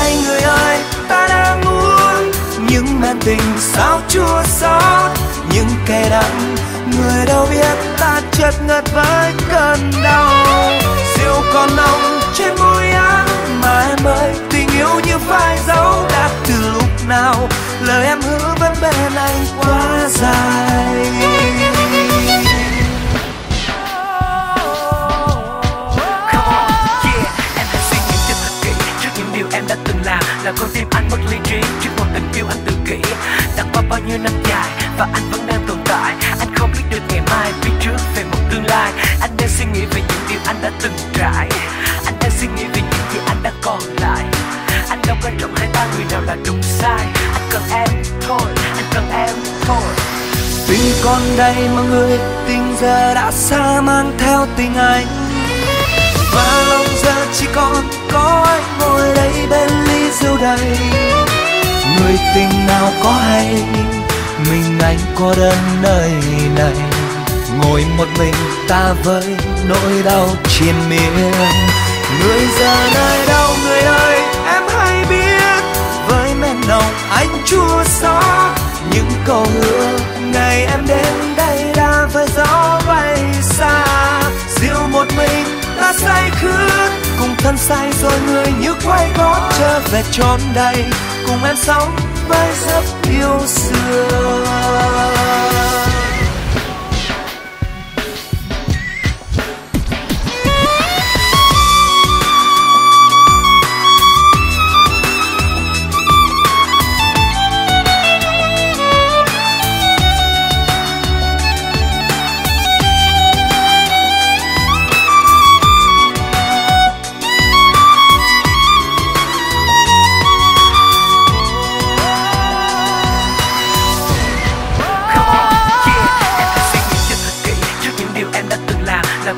đây người ơi, ta đang uống những men tình sao chua xót, những cay đắng người đâu biết ta chợt ngợt với cơn đau. Rượu còn nồng trên môi anh mà em ơi, tình yêu như phai dấu đã từ lúc nào, lời em hứa vẫn bên anh quá dài. Em đã từng làm con tim anh mất lý trí trước một tình yêu anh tự kỷ. Đã qua bao nhiêu năm dài và anh vẫn đang tồn tại. Anh không biết được ngày mai, biết trước về một tương lai. Anh đang suy nghĩ về những điều anh đã từng trải. Anh đang suy nghĩ về những gì anh đã còn lại. Anh đâu quan trọng hai ta người nào là đúng sai. Anh cần em thôi, anh cần em thôi. Tình còn đây mà người tình giờ đã xa mang theo tình anh. Và lòng giờ chỉ còn có anh ngồi đây bên ly rượu đầy. Người tình nào có hay mình anh cô đơn nơi này, ngồi một mình ta với nỗi đau triền miên. Người giờ nơi đâu người ơi, em hay biết với men nồng anh chua xót, những câu hứa ngày em đến đây đã với gió bay xa. Rượu một mình ta say khướt, cùng thân say rồi người như quay gót trở về chốn đây, cùng em sống với giấc yêu xưa.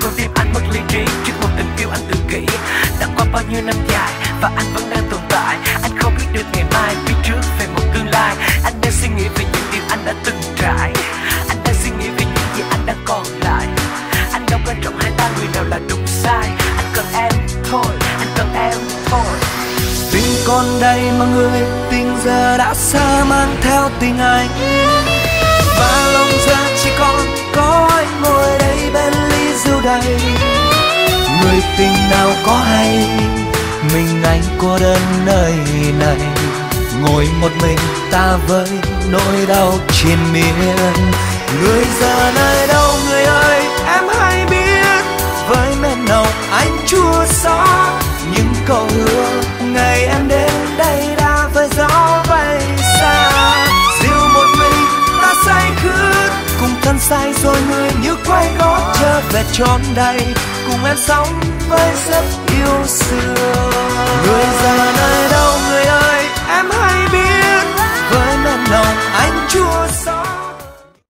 Con tim anh mất lý trí trước một tình yêu anh tự kỷ. Đã qua bao nhiêu năm dài và anh vẫn đang tồn tại. Anh không biết được ngày mai, biết trước về một tương lai. Anh đang suy nghĩ về những điều anh đã từng trải. Anh đang suy nghĩ về những gì anh đã còn lại. Anh đâu quan trọng hai ta người nào là đúng sai. Anh cần em thôi, anh cần em thôi. Tình còn đây mà người tình giờ đã xa mang theo tình anh. Và lòng giờ chỉ còn có anh ngồi đây bên ly rượu đầy. Người tình nào có hay mình anh cô đơn nơi này, ngồi một mình ta với nỗi đau triền miên. Người giờ nơi đâu người ơi, em hay biết với men nồng anh chua xót, những câu hứa ngày em đến đây đã với gió bay xa. Rượu một mình ta say khướt, cùng thân say rồi người như quay gót trở về chốn đây, cùng em sống với giấc yêu